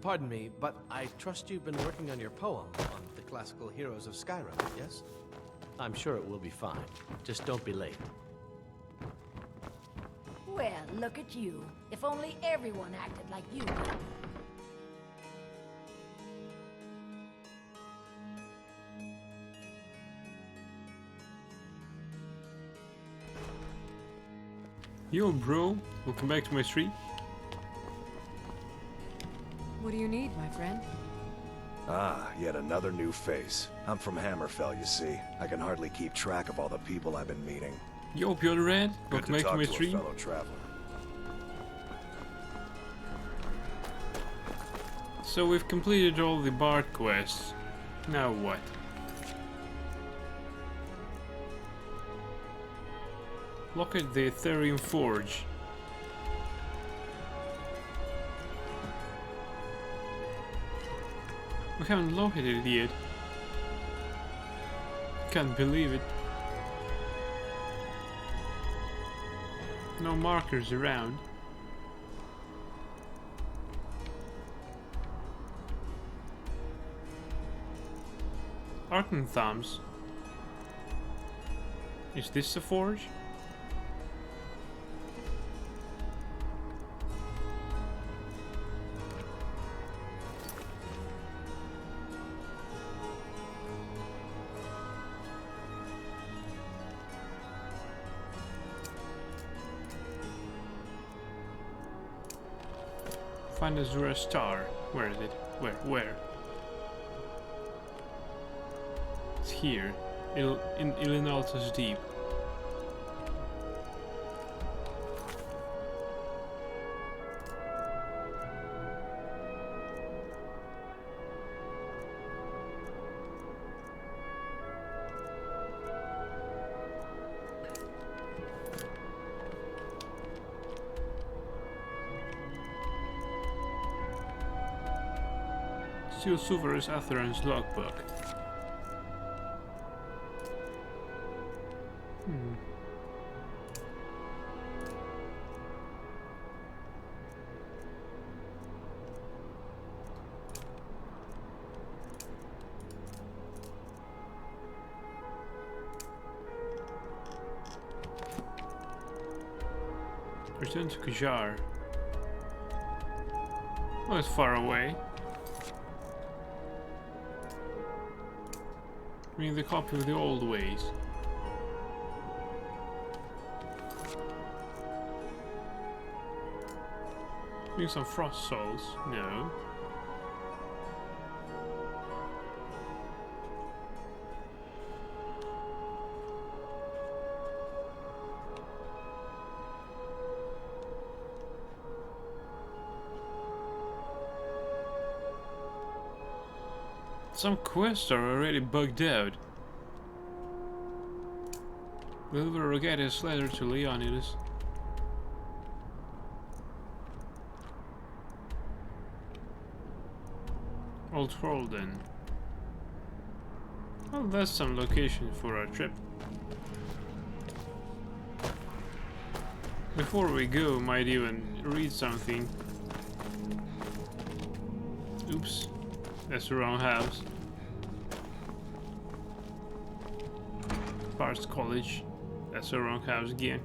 Pardon me, but I trust you've been working on your poem on the classical heroes of Skyrim, yes? I'm sure it will be fine. Just don't be late. Well, look at you. If only everyone acted like you did. Yo, bro. Welcome back to my stream. What do you need, my friend? Ah, yet another new face. I'm from Hammerfell, you see. I can hardly keep track of all the people I've been meeting. Yo, Piotr Red. Good Welcome to back to talk my to a stream. fellow traveler. So we've completed all the Bard quests. Now what? Look at the Ethereum Forge. We haven't located it yet. Can't believe it. No markers around. Arcan Thumbs. Is this the forge? Find Azura Star. Where is it? Where? It's here. In Ilinalta's Deep. Still Suverus Atheron's logbook. Return to Kajar. Oh, it's far away. Bring the copy of the old ways. Bring some frost souls. No. Some quests are already bugged out. Deliver Rogatis letter to Leonidas. Old Hrolden. Well, that's some location for our trip. Before we go, might even read something. Oops. That's the wrong house. Bard's College. That's the wrong house again.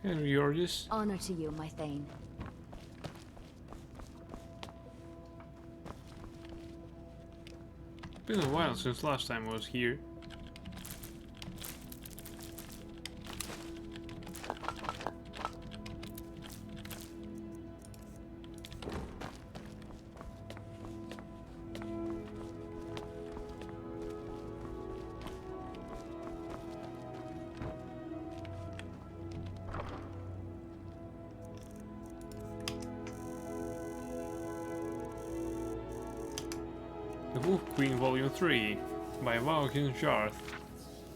Henry Yorgis. Honor to you, my Thane. Been a while since last time I was here. Wolf Queen Volume 3 by Vaughan Jarth.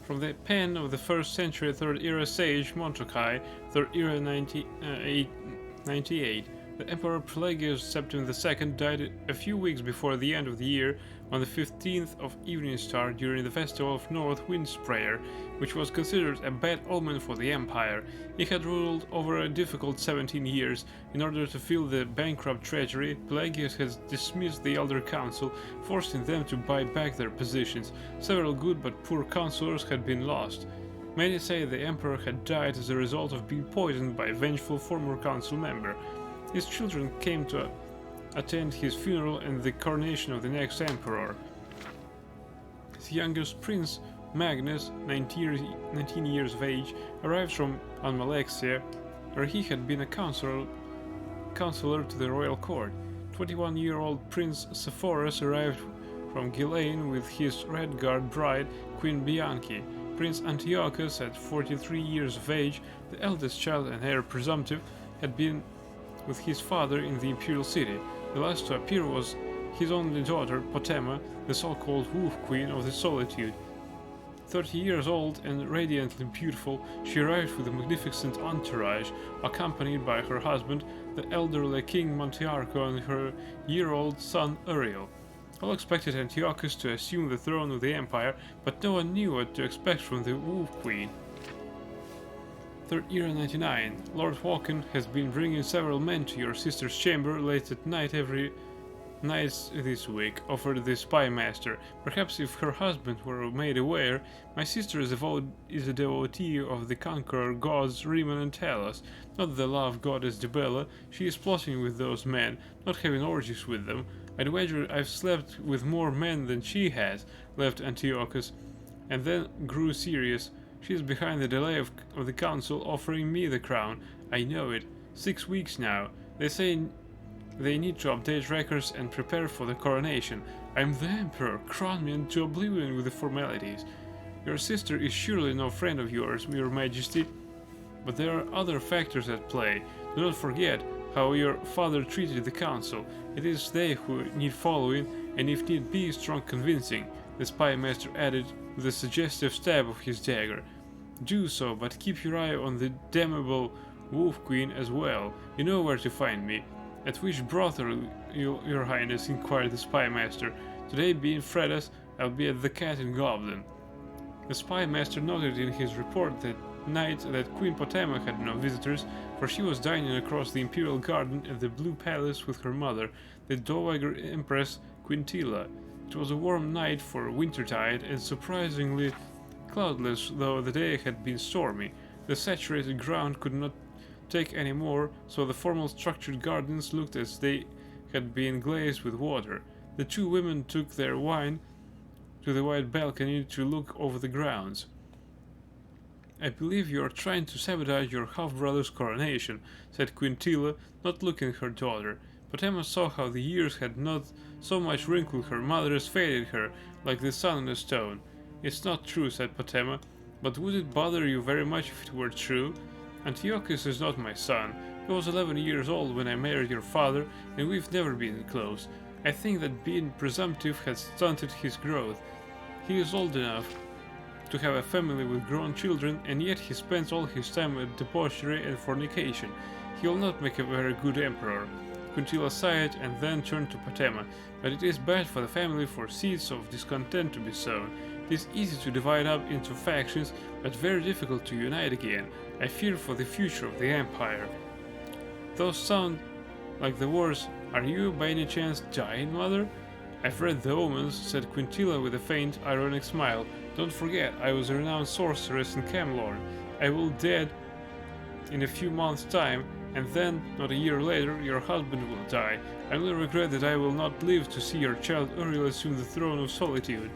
From the pen of the 1st century 3rd era sage Montokai, 3rd era 98, the Emperor Pelagius Septim II died a few weeks before the end of the year on the 15th of Evening Star during the festival of North Windsprayer, which was considered a bad omen for the Empire. He had ruled over a difficult 17 years. In order to fill the bankrupt treasury, Pelagius had dismissed the Elder Council, forcing them to buy back their positions. Several good but poor councillors had been lost. Many say the Emperor had died as a result of being poisoned by a vengeful former council member. His children came to attend his funeral and the coronation of the next emperor. His youngest prince, Magnus, 19 years of age, arrived from Almalexia, where he had been a counselor to the royal court. 21-year-old Prince Sepphoris arrived from Ghislaine with his Redguard bride, Queen Bianchi. Prince Antiochus, at 43 years of age, the eldest child and heir presumptive, had been with his father in the imperial city. The last to appear was his only daughter, Potema, the so-called Wolf Queen of the Solitude. 30 years old and radiantly beautiful, she arrived with a magnificent entourage, accompanied by her husband, the elderly King Montiarco, and her year-old son Uriel. All expected Antiochus to assume the throne of the empire, but no one knew what to expect from the Wolf Queen. 3rd era 99. Lord Walken has been bringing several men to your sister's chamber late at night every night this week, offered the spy master. Perhaps if her husband were made aware, my sister is a devotee of the conqueror gods Riemann and Talos, not the love goddess Dibella. She is plotting with those men, not having orgies with them. I'd wager I've slept with more men than she has, laughed Antiochus, and then grew serious. She is behind the delay of the council offering me the crown. I know it. 6 weeks now. They say they need to update records and prepare for the coronation. I'm the emperor. Crown me into oblivion with the formalities. Your sister is surely no friend of yours, your majesty. But there are other factors at play. Do not forget how your father treated the council. It is they who need following, and if need be, strong convincing, the spy master added with a suggestive stab of his dagger. Do so, but keep your eye on the damnable Wolf Queen as well. You know where to find me. At which brothel, your highness, inquired the spy master. Today, being Fredas, I'll be at the Cat and Goblin. The spy master noted in his report that night that Queen Potema had no visitors, for she was dining across the imperial garden at the Blue Palace with her mother, the Dowager Empress Quintilla. It was a warm night for wintertide and surprisingly cloudless, though the day had been stormy. The saturated ground could not take any more, so the formal structured gardens looked as they had been glazed with water. The two women took their wine to the wide balcony to look over the grounds. I believe you are trying to sabotage your half-brother's coronation, said Quintilla, not looking at her daughter. Potema saw how the years had not so much wrinkled her mother as faded her, like the sun on a stone. It's not true, said Potema, but would it bother you very much if it were true? Antiochus is not my son. He was 11 years old when I married your father, and we've never been close. I think that being presumptive has stunted his growth. He is old enough to have a family with grown children, and yet he spends all his time at debauchery and fornication. He will not make a very good emperor. Quintilla sighed and then turned to Potema. But it is bad for the family for seeds of discontent to be sown. It is easy to divide up into factions, but very difficult to unite again. I fear for the future of the empire. Those sound like the wars. Are you by any chance dying, mother? I've read the omens, said Quintilla with a faint, ironic smile. Don't forget, I was a renowned sorceress in Camlorn. I will dead in a few months' time, and then, not a year later, your husband will die. I only regret that I will not live to see your child Uriel assume the throne of solitude.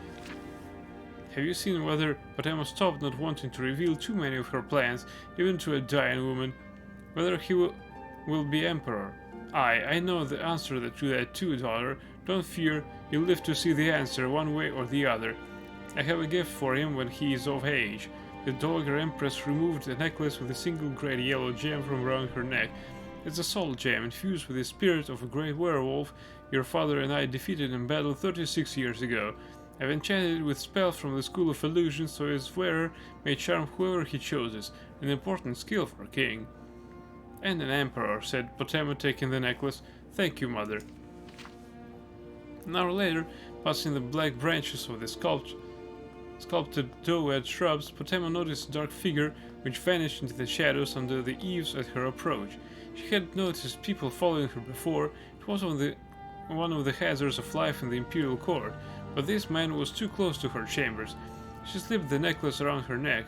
Have you seen whether Potema stopped not wanting to reveal too many of her plans, even to a dying woman? Whether he will be emperor? Aye, I know the answer to that too, daughter. Don't fear, you'll live to see the answer one way or the other. I have a gift for him when he is of age. The Dowager Empress removed the necklace with a single great yellow gem from around her neck. It's a soul gem infused with the spirit of a great werewolf. your father and I defeated in battle 36 years ago. I've enchanted it with spells from the School of Illusion so its wearer may charm whoever he chooses, an important skill for a king. And an emperor, said Potema, taking the necklace. Thank you, mother. An hour later, passing the black branches of the sculpted doe-head shrubs, Potema noticed a dark figure which vanished into the shadows under the eaves at her approach. She had noticed people following her before. It was one of the hazards of life in the imperial court, but this man was too close to her chambers. She slipped the necklace around her neck.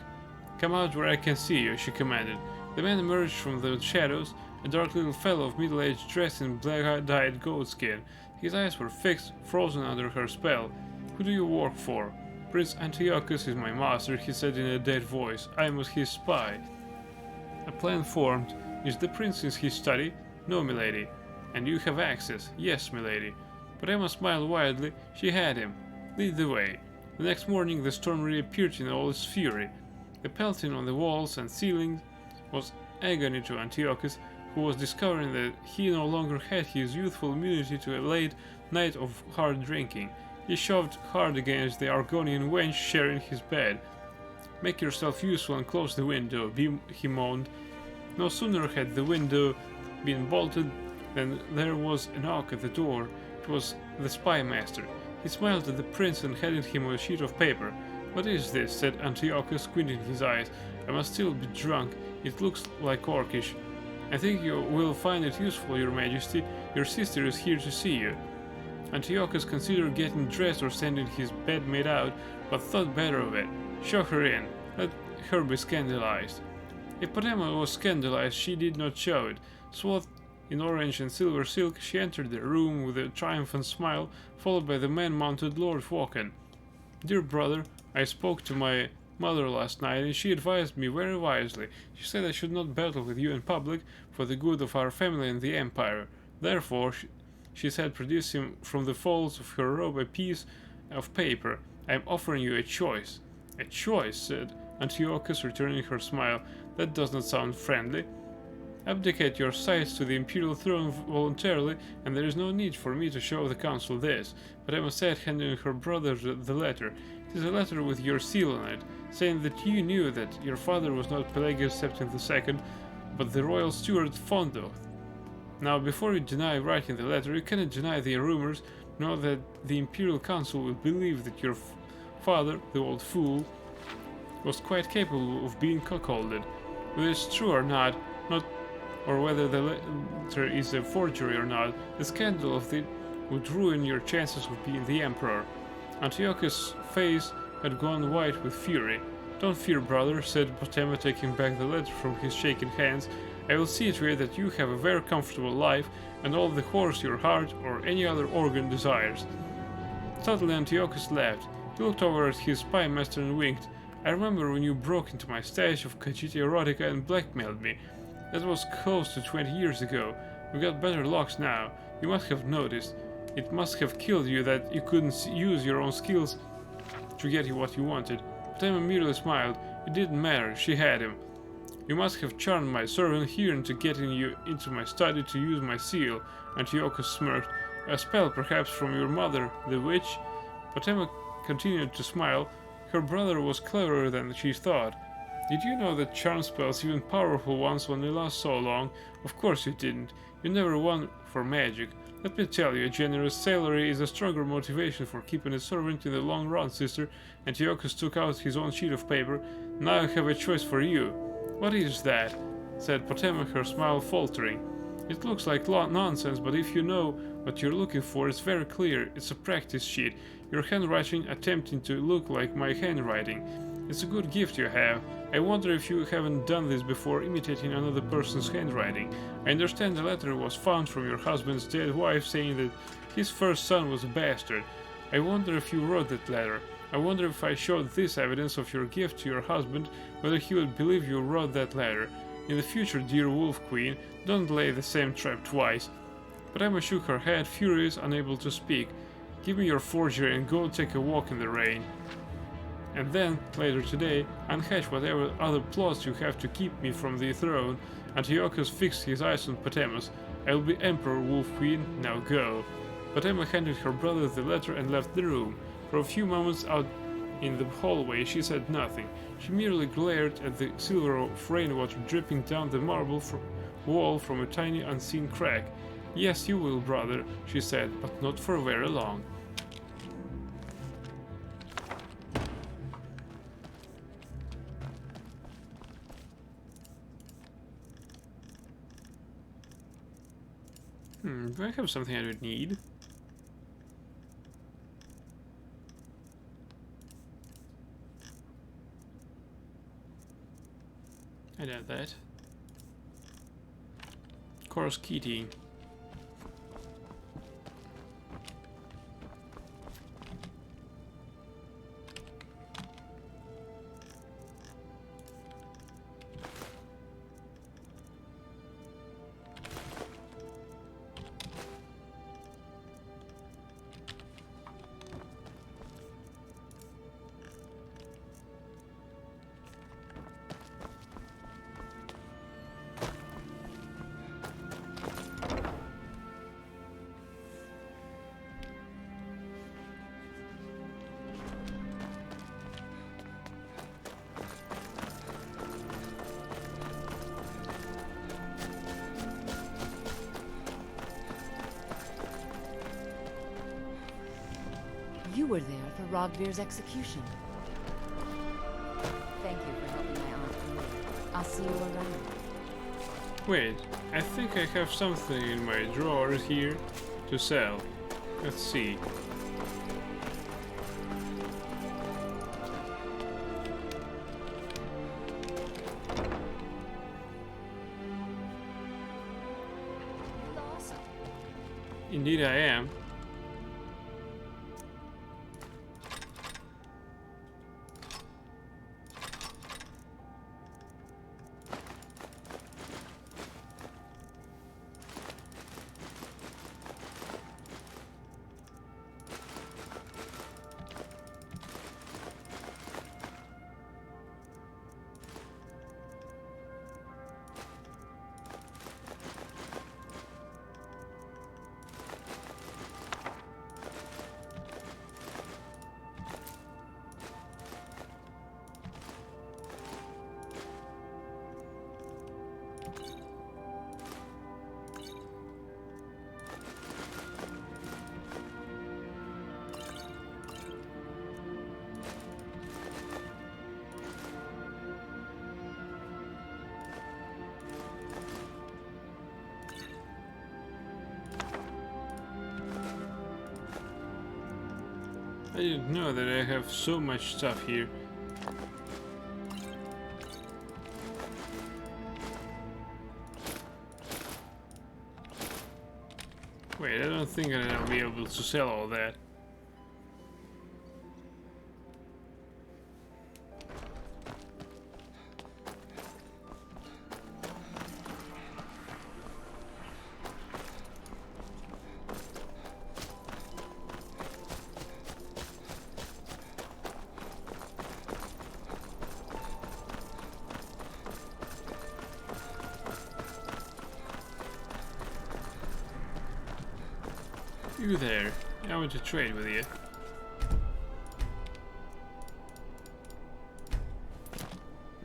Come out where I can see you, she commanded. The man emerged from the shadows, a dark little fellow of middle age dressed in black-dyed goatskin. His eyes were fixed, frozen under her spell. Who do you work for? Prince Antiochus is my master, he said in a dead voice. I am his spy. A plan formed. Is the prince in his study? No, milady. And you have access? Yes, milady. But Emma smiled widely. She had him. Lead the way. The next morning the storm reappeared in all its fury. The pelting on the walls and ceiling was agony to Antiochus, who was discovering that he no longer had his youthful immunity to a late night of hard drinking. He shoved hard against the Argonian wench sharing his bed. Make yourself useful and close the window, he moaned. No sooner had the window been bolted than there was a knock at the door. It was the spy master. He smiled at the prince and handed him a sheet of paper. What is this? Said Antiochus, squinting his eyes. I must still be drunk. It looks like Orcish. I think you will find it useful, your majesty. Your sister is here to see you. Antiochus considered getting dressed or sending his bed made out, but thought better of it. Show her in. Let her be scandalized. If Potema was scandalized, she did not show it. Swathed in orange and silver silk, she entered the room with a triumphant smile, followed by the man-mounted Lord Woken. Dear brother, I spoke to my mother last night, and she advised me very wisely. She said I should not battle with you in public for the good of our family and the empire. Therefore, she said, producing from the folds of her robe a piece of paper, I am offering you a choice. A choice, said Antiochus, returning her smile. That does not sound friendly. Abdicate your sights to the imperial throne voluntarily, and there is no need for me to show the council this. But Emma said, handing her brother the letter. It is a letter with your seal on it, saying that you knew that your father was not Pelagius Septim II, but the royal steward Fondo. Now, before you deny writing the letter, you cannot deny the rumors, nor that the imperial council will believe that your father, the old fool, was quite capable of being cuckolded. Whether it's true or not, or whether the letter is a forgery or not, the scandal of it would ruin your chances of being the emperor. Antiochus' face had gone white with fury. Don't fear, brother, said Potema, taking back the letter from his shaking hands. I will see to it that you have a very comfortable life and all the horse your heart or any other organ desires. Suddenly Antiochus laughed. He looked over at his spy master and winked. I remember when you broke into my stash of Cogita Erotica and blackmailed me. That was close to 20 years ago. We got better locks now. You must have noticed. It must have killed you that you couldn't use your own skills to get what you wanted. But Emma merely smiled. It didn't matter. She had him. You must have charmed my servant here into getting you into my study to use my seal. Antiochus smirked. A spell perhaps from your mother, the witch? But Emma continued to smile. Her brother was cleverer than she thought. Did you know that charm spells, even powerful ones, only last so long? Of course you didn't. You never won for magic. Let me tell you, a generous salary is a stronger motivation for keeping a servant in the long run, sister. Antiochus took out his own sheet of paper. Now I have a choice for you. What is that? Said Potema, her smile faltering. It looks like nonsense, but if you know what you're looking for, it's very clear. It's a practice sheet. Your handwriting attempting to look like my handwriting. It's a good gift you have. I wonder if you haven't done this before, imitating another person's handwriting. I understand the letter was found from your husband's dead wife saying that his first son was a bastard. I wonder if you wrote that letter. I wonder if I showed this evidence of your gift to your husband, whether he would believe you wrote that letter. In the future, dear Wolf Queen, don't lay the same trap twice. But Emma shook her head, furious, unable to speak. Give me your forgery and go take a walk in the rain. And then, later today, unhatch whatever other plots you have to keep me from the throne. Antiochus fixed his eyes on Potemus. I will be Emperor, Wolf Queen, now go. but Emma handed her brother the letter and left the room. For a few moments out in the hallway she said nothing. She merely glared at the silver of rainwater dripping down the marble wall from a tiny unseen crack. "Yes, you will, brother," she said, "but not for very long." Do I have something I would need? I doubt that. Course keying. You were there for Rogvir's execution. Thank you for helping my aunt. I'll see you around. Wait, I think I have something in my drawers here to sell. Let's see. Lost? Indeed I am. I didn't know that I have so much stuff here. Wait, I don't think I'll be able to sell all that. You there. I want to trade with you.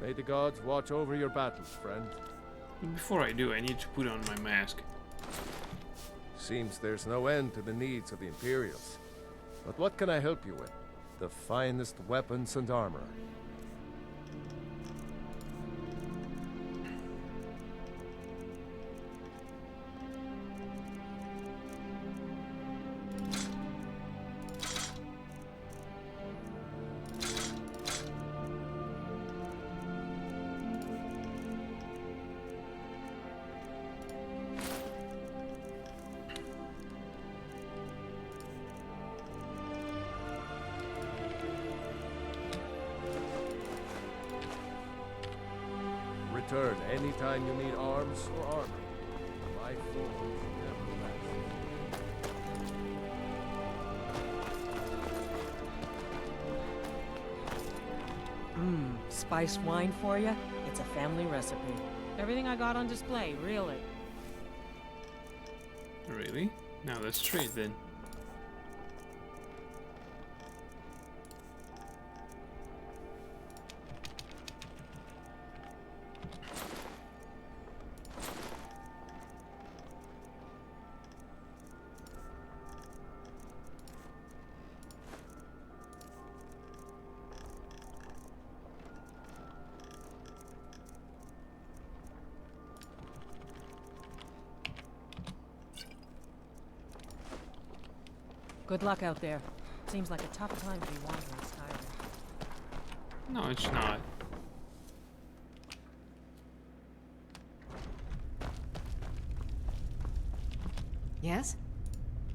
May the gods watch over your battles, friend. But before I do, I need to put on my mask. Seems there's no end to the needs of the Imperials. But what can I help you with? The finest weapons and armor. Return anytime you need arms or armor. My fool never rests. Spiced wine for you? It's a family recipe. Everything I got on display, really. Really? Now let's trade then. Good luck out there. Seems like a tough time to be wandering Skyrim. No, it's not. Yes?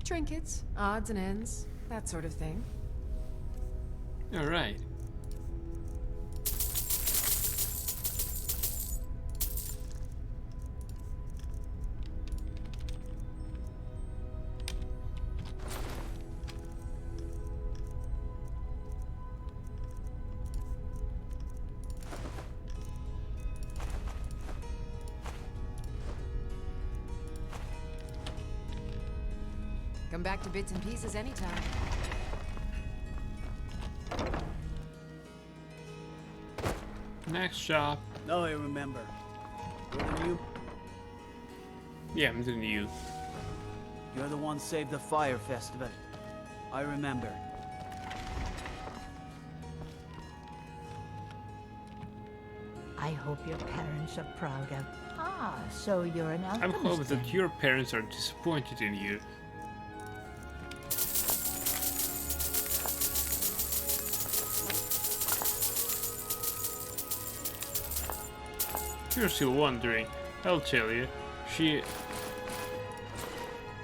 Trinkets, odds and ends, that sort of thing. Alright. Come back to bits and pieces anytime. Next shop. No, I remember. You're the new. Yeah, I'm doing you. You're the one saved the fire festival. I remember. I hope your parents are proud of. Ah, so you're an I'm alchemist. hoping then. that your parents are disappointed in you. If you're still wondering, I'll tell you. She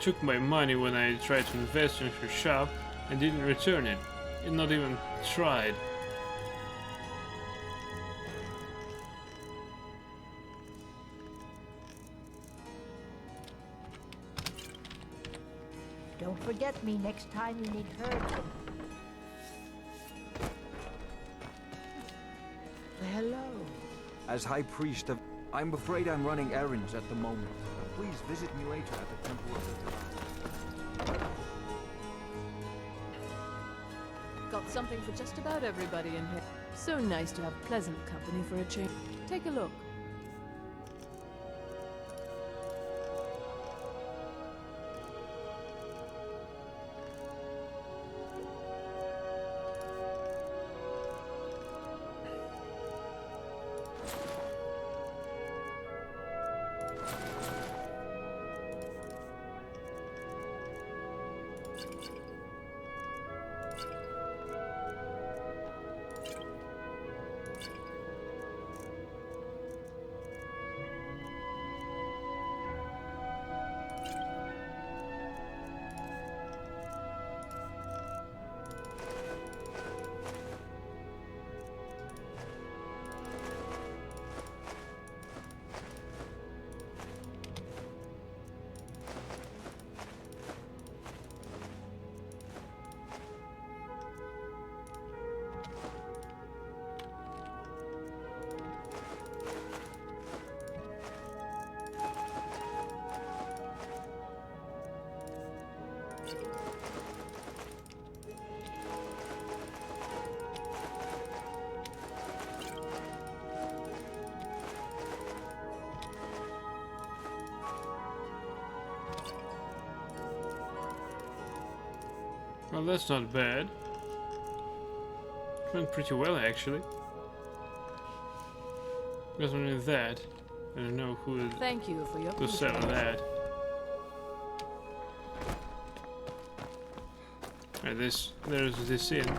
took my money when I tried to invest in her shop and didn't return it. And not even tried. Don't forget me next time you need herbs. Hello. As High Priest of... I'm afraid I'm running errands at the moment. Please visit me later at the Temple of the Divine. Got something for just about everybody in here. So nice to have pleasant company for a change. Take a look. Well, that's not bad. Went pretty well, actually. Because only that, I don't know who Thank you for your to sell that. Right, there's this inn,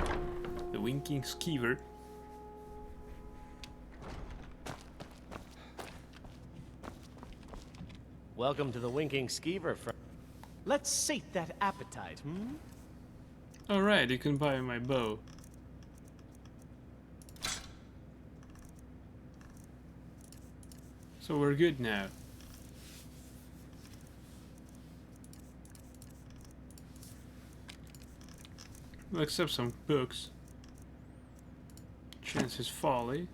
the Winking Skeever. Welcome to the Winking Skeever, friend. Let's sate that appetite, hmm? Alright, you can buy my bow. So we're good now. We'll accept some books. Chance's Folly.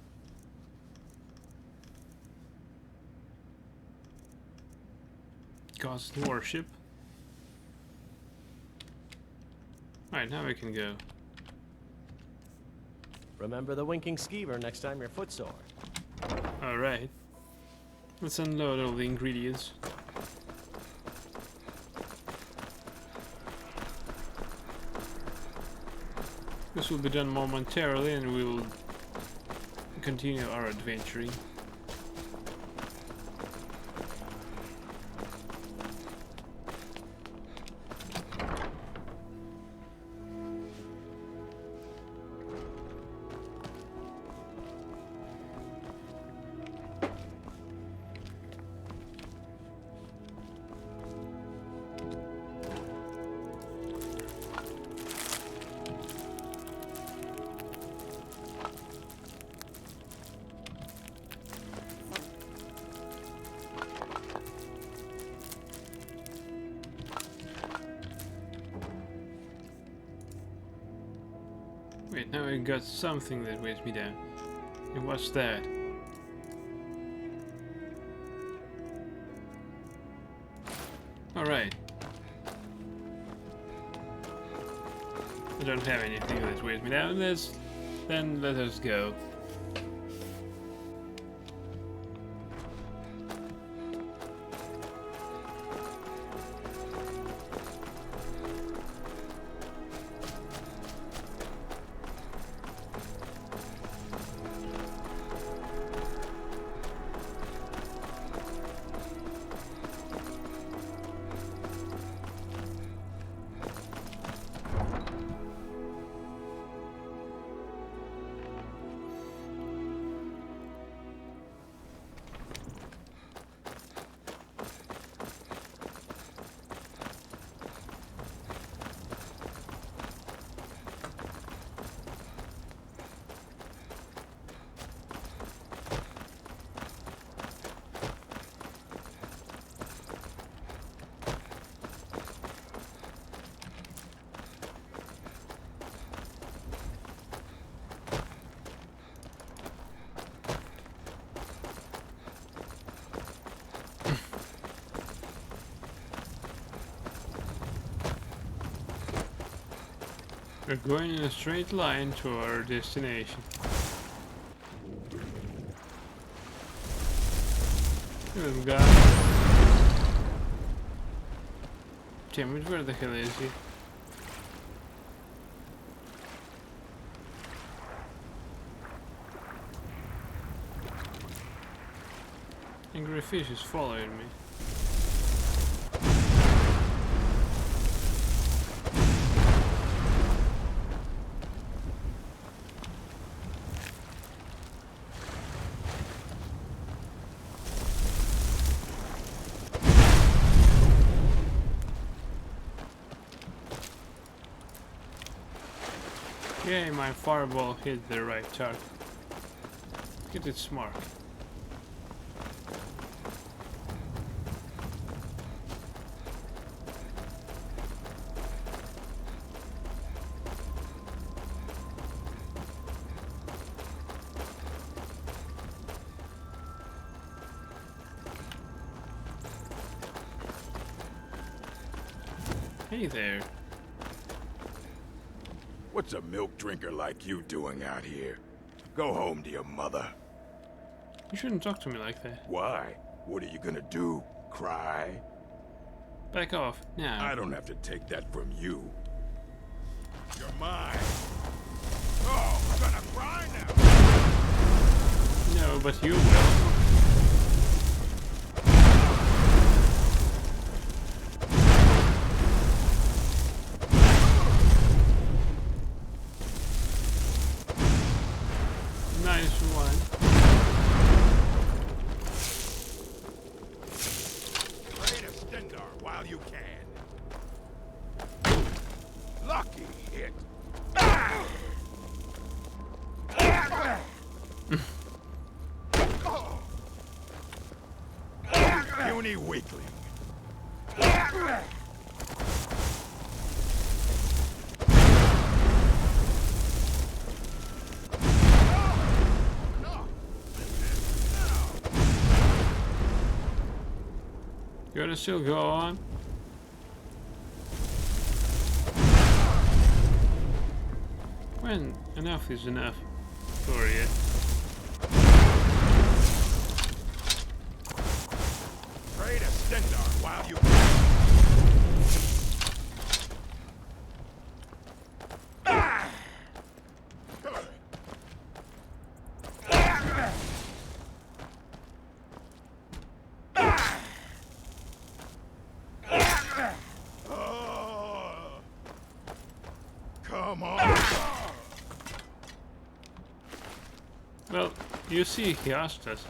God's Worship. Alright, now we can go. Remember the Winking Skeever next time you're footsore. Alright. Let's unload all the ingredients. This will be done momentarily and we'll continue our adventuring. I got something that weighs me down. And what's that? Alright. I don't have anything that weighs me down. Then let us go. We're going in a straight line to our destination. Look at them guys. Damn it, where the hell is he? Angry fish is following me. Yay, my fireball hit the right target. Hit its mark. Hey there. What's a milk drinker like you doing out here? Go home to your mother. You shouldn't talk to me like that. Why? What are you gonna do? Cry? Back off, now. I don't have to take that from you. You're mine. Oh, I'm gonna cry now. No, but you will. Nice one. Pray to Stendarr while you can. Lucky hit. Puny weakling. You gotta still go on. When enough is enough for you. Pray to Stendarr while you Come on. Well, you see, he asked us.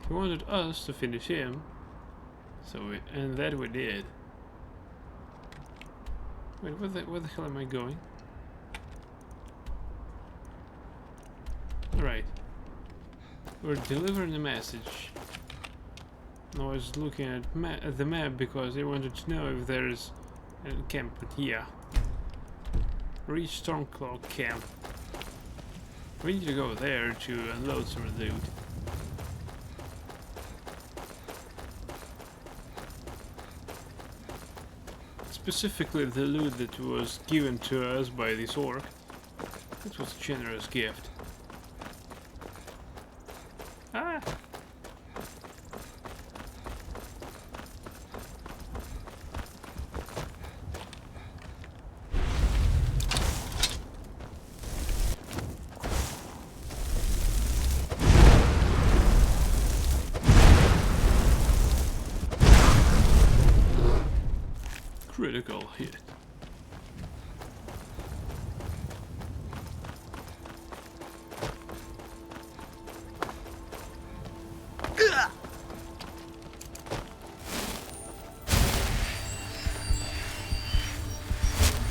He wanted us to finish him, and that we did. Wait, where the hell am I going? Alright. We're delivering a message. I was looking at the map because I wanted to know if there's an encampment here. Reach Stormclaw camp. We need to go there to unload some loot. Specifically the loot that was given to us by this orc. It was a generous gift. Ah! Critical hit.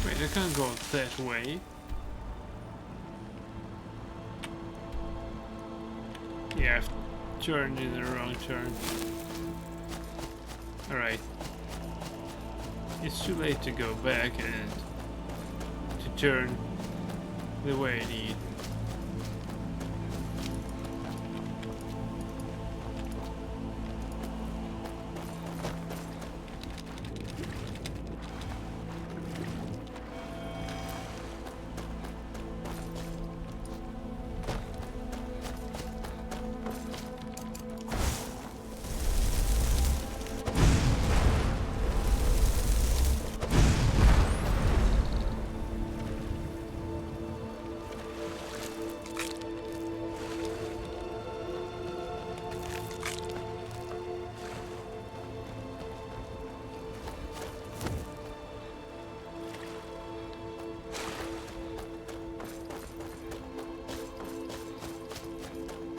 Wait, I can't go that way. Yeah, I've turned in the wrong turn. Alright. It's too late to go back and to turn the way I need.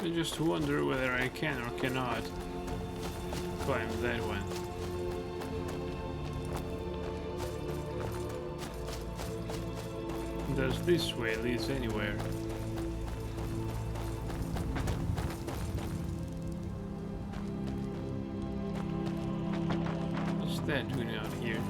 I just wonder whether I can or cannot climb that one. Does this way leads anywhere? What's that doing out here?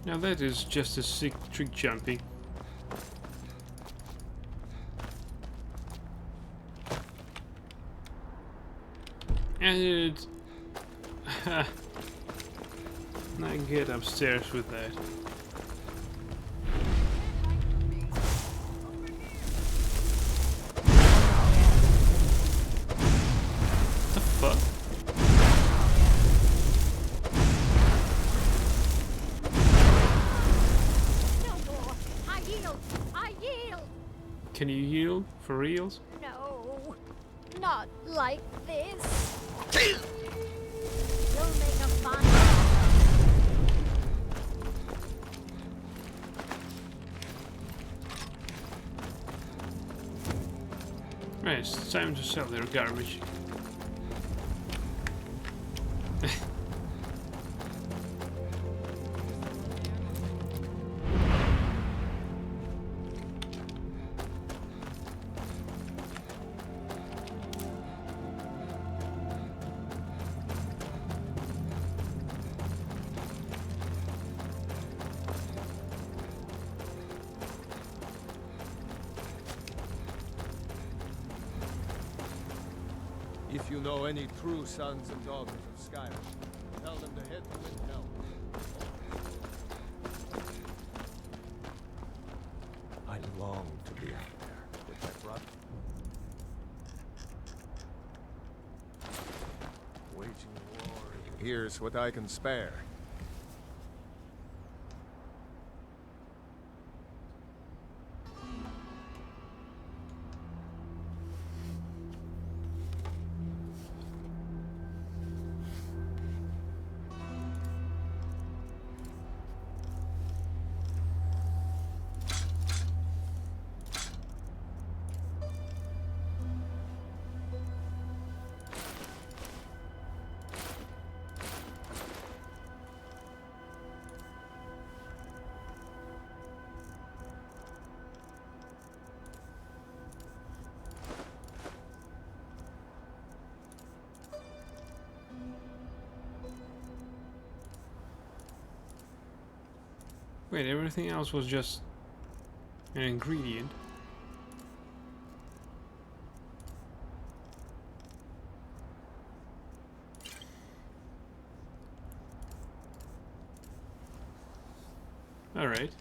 Now that is just a sick trick jumping. And it... I get upstairs with that. The fuck? Can you yield for reals? No, not like this. You'll make a fine. Right, it's time to sell their garbage. If you know any true sons and daughters of Skyrim, tell them to head to Windhelm. I long to be out there with my brother. Waging war. Here's what I can spare. Wait, everything else was just an ingredient. All right.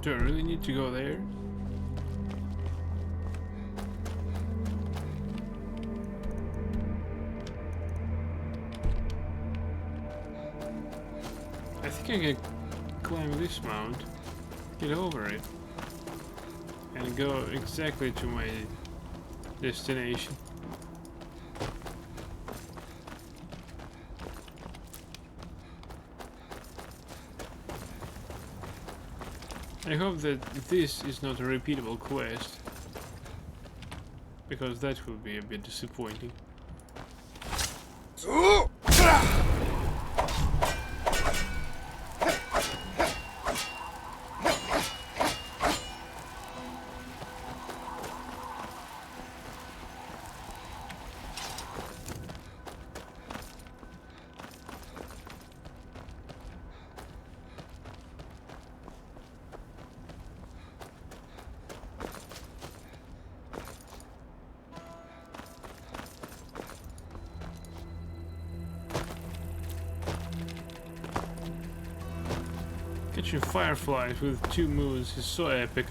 Do I really need to go there? I think I can climb this mount, get over it, and go exactly to my destination. I hope that this is not a repeatable quest, because that would be a bit disappointing. Catching fireflies with 2 moons is so epic.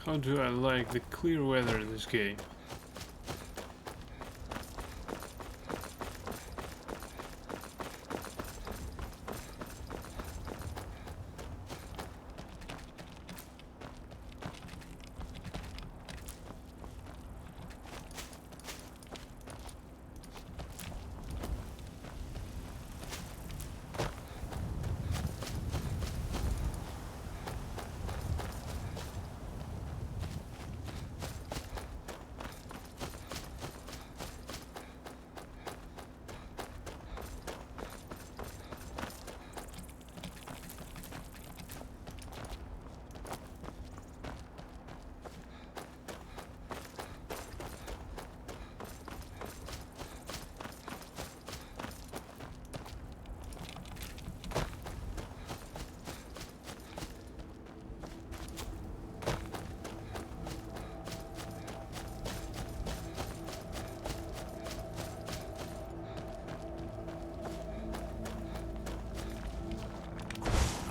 How do I like the clear weather in this game?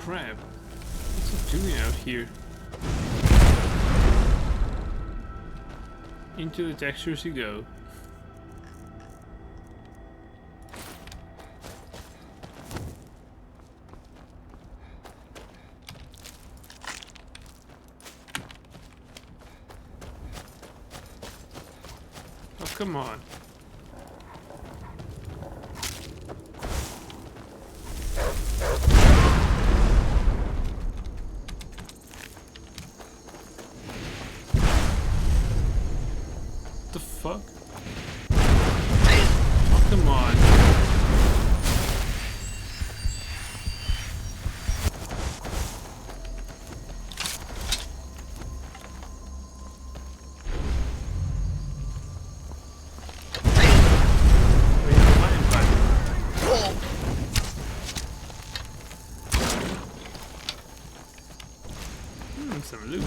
Crap. What's it doing out here? Into the textures you go. Oh, come on. The fuck? Oh, come on. some loot.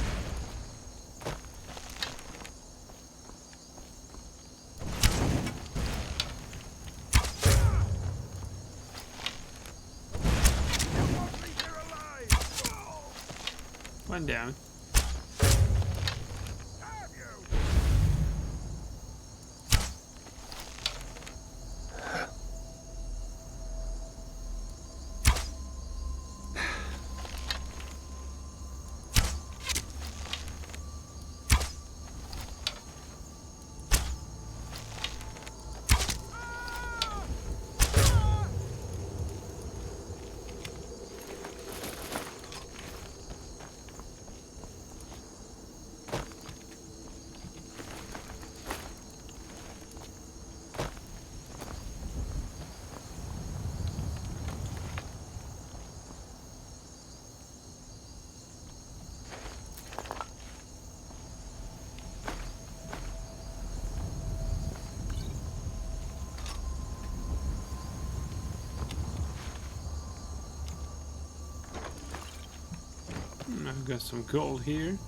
One down. I've got some gold here.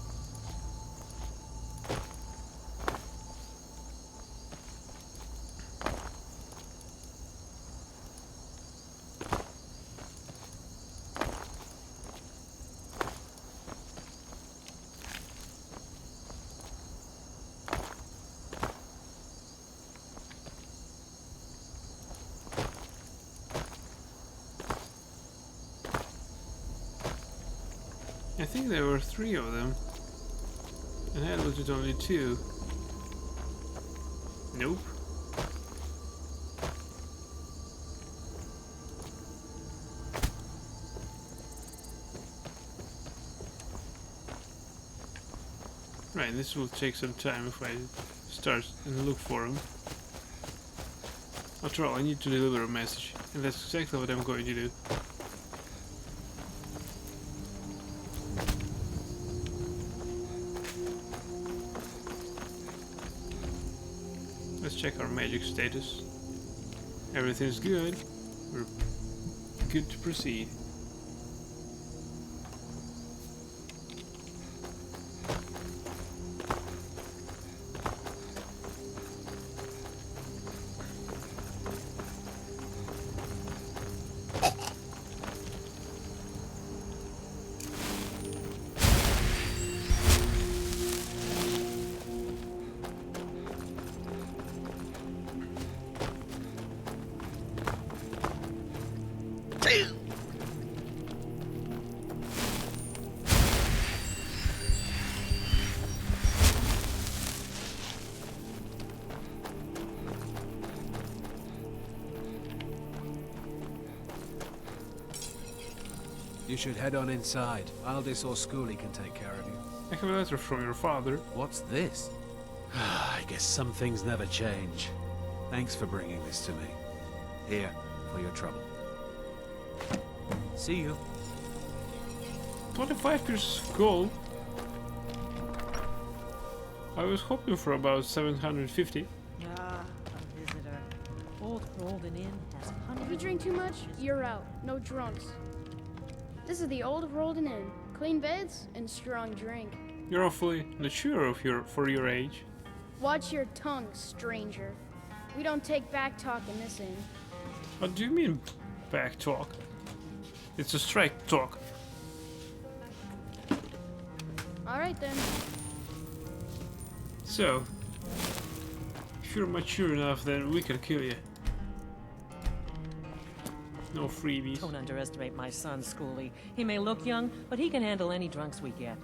I think there were 3 of them, and I looted only 2. Nope. Right, this will take some time if I start and look for them. After all, I need to deliver a message, and that's exactly what I'm going to do. Let's check our magic status. Everything's good. We're good to proceed. You should head on inside. Aldis or Schooley can take care of you. I have a letter from your father. What's this? I guess some things never change. Thanks for bringing this to me. Here, for your trouble. See you. 25 pieces of gold. I was hoping for about 750. Ah, a visitor. Old Rolden Inn has If hundreds. you drink too much, you're out. No drunks. This is the old Rolden Inn. Clean beds and strong drink. You're awfully mature for your age. Watch your tongue, stranger. We don't take back talk in this inn. What do you mean, back talk? It's a straight talk. All right then. So, if you're mature enough, then we can kill you. No freebies. Don't underestimate my son, Schooley. He may look young, but he can handle any drunks we get.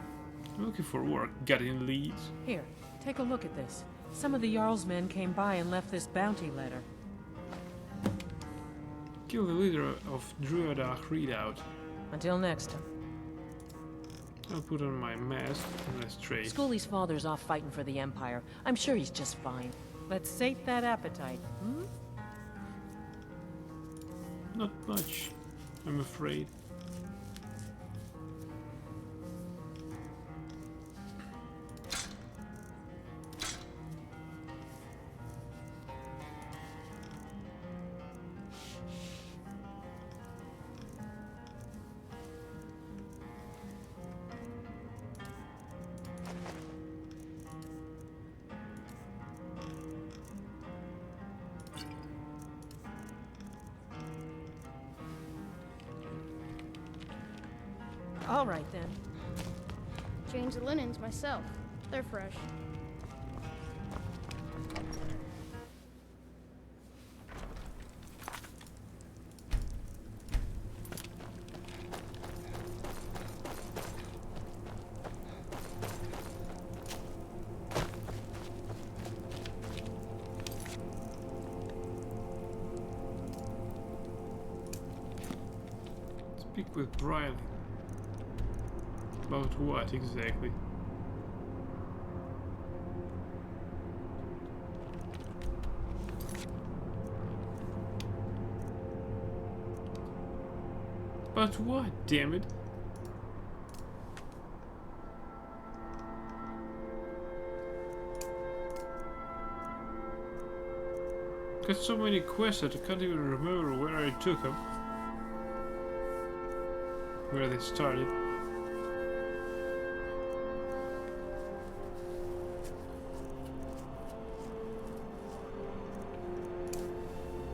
I'm looking for work, getting leads. Here, take a look at this. Some of the Jarl's men came by and left this bounty letter. Kill the leader of Druadah Redoubt. Until next time. I'll put on my mask and let's trade. Schooley's father's off fighting for the Empire. I'm sure he's just fine. Let's sate that appetite, hmm? Not much, I'm afraid. All right then. Change the linens myself. They're fresh. Speak with Brian. About what exactly? About what, damn it? Got so many quests that I can't even remember where I took them. Where they started.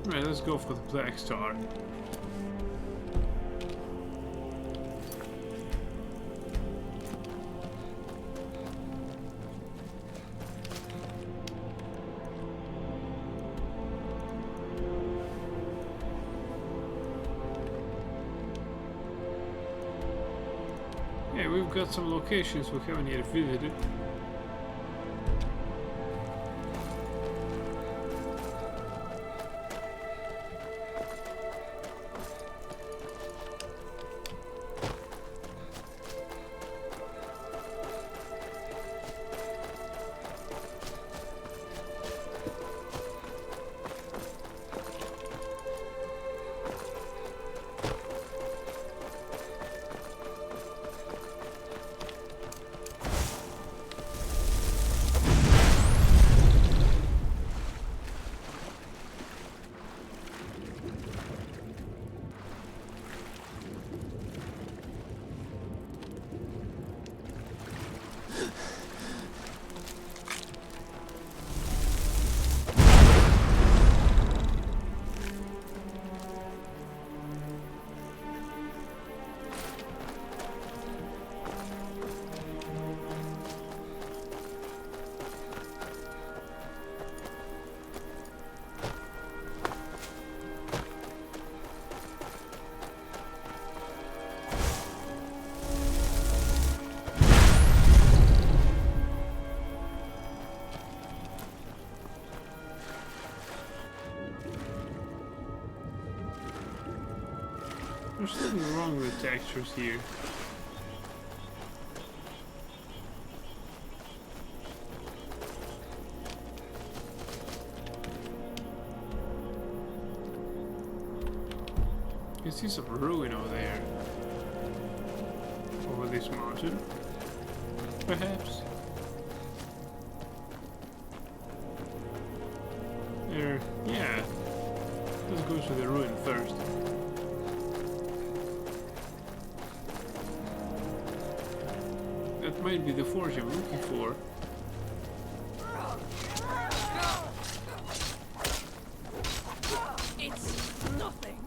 Alright, let's go for the Black Star. Yeah, we've got some locations we haven't yet visited. There's something wrong with the textures here. You can see some ruin over there. Over this mountain. Perhaps. There, yeah. Let's go to the ruin first. That might be the forge I'm looking for. It's nothing.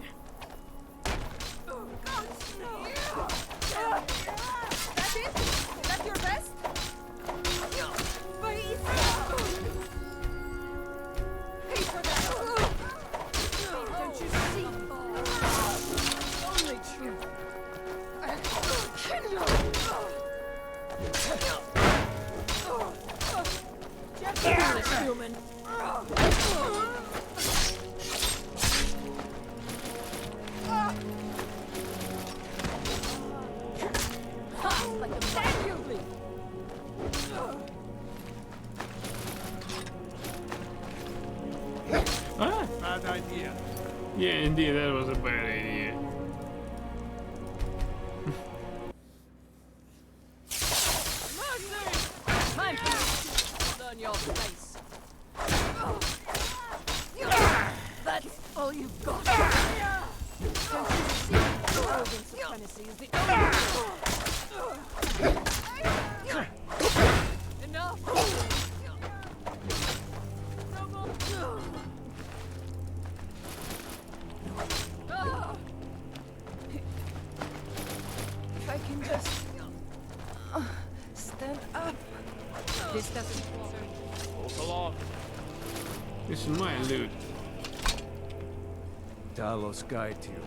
That's it? That's your best? Please. Pay for that. Don't you see? Only truth. Just human. Like a thank you. Ah! Bad idea. Yeah, indeed, that was a bad idea. Time for you to learn your place. That's all you've got. Don't you see? Rogan supremacy is the enough. No more. I can just stand up. This doesn't concern me. Move along. This is my loot. Talos guide you.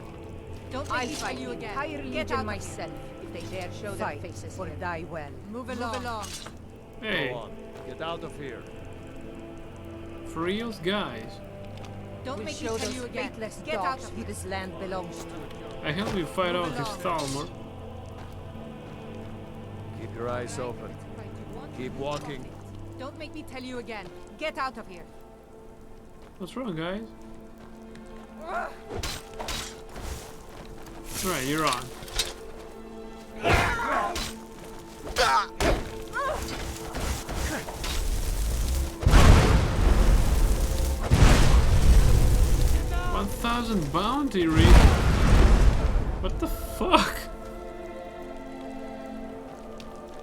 Don't make me fight you again. Get out myself if they dare show their faces or die well. Move along. Hey, Go on. Get out of here. for reals, guys. Don't make me tell you again. Get out of who this land belongs to. I help you fight out this Thalmor. Keep your eyes open. Keep walking. Don't make me tell you again. Get out of here. What's wrong, guys? Right, you're on. $1,000 bounty ring. What the fuck?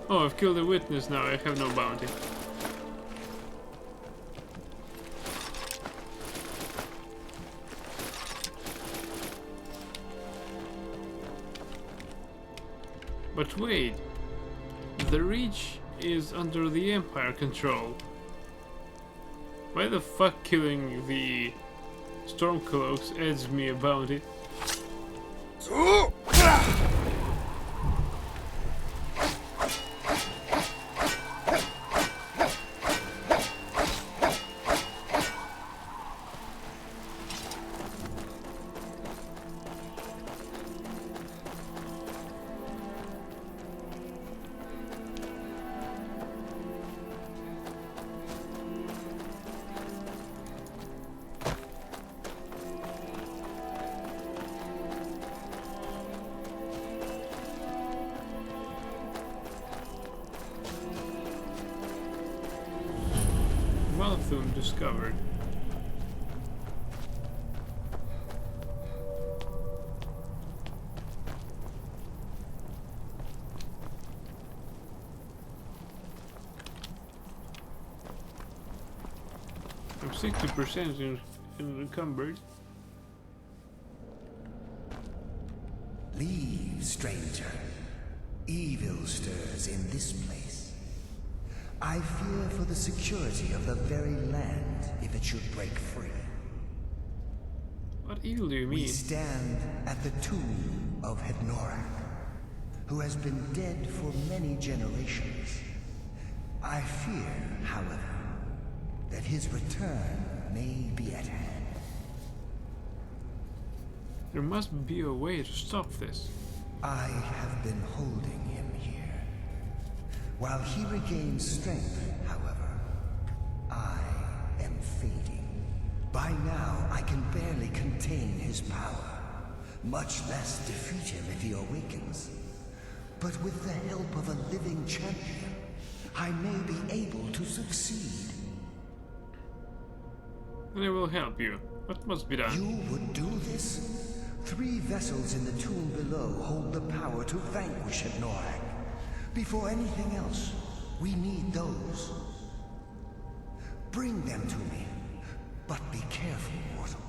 Oh, I've killed a witness now. I have no bounty. But wait, the Reach is under the Empire control. Why the fuck killing the Stormcloaks adds me a bounty? Malthum discovered. I'm 60% encumbered. Leave, stranger. Evil stirs in this place. I fear for the security of the very land if it should break free. What evil do you mean? We stand at the tomb of Hednorak, who has been dead for many generations. I fear, however, that his return may be at hand. There must be a way to stop this. I have been holding him here. While he regains strength, however, I am fading. By now, I can barely contain his power, much less defeat him if he awakens. But with the help of a living champion, I may be able to succeed. Then I will help you. What must be done? You would do this? 3 vessels in the tomb below hold the power to vanquish Hednorak. Before anything else, we need those. Bring them to me. But be careful, mortal.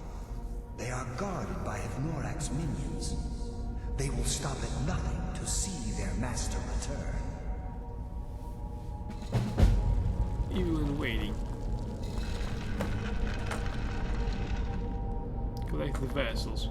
They are guarded by Hednorak's minions. They will stop at nothing to see their master return. Evil in waiting. Collect the vessels.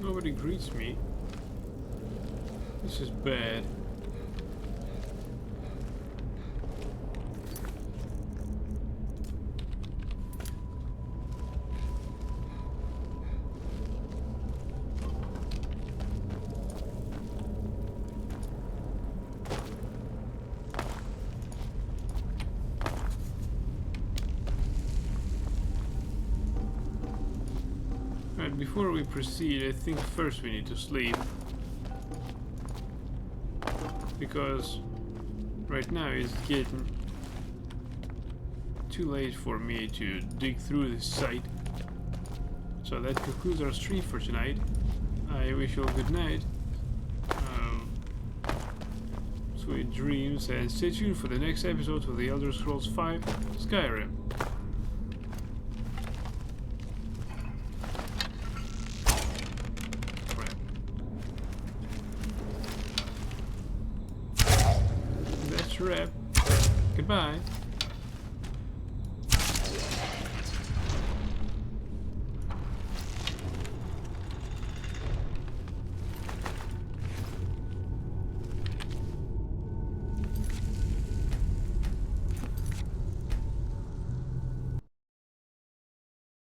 Nobody greets me. This is bad. But before we proceed, I think first we need to sleep. Because right now it's getting too late for me to dig through this site. So that concludes our stream for tonight. I wish you all good night. Sweet dreams, and stay tuned for the next episode of The Elder Scrolls V Skyrim. That's a wrap. Goodbye.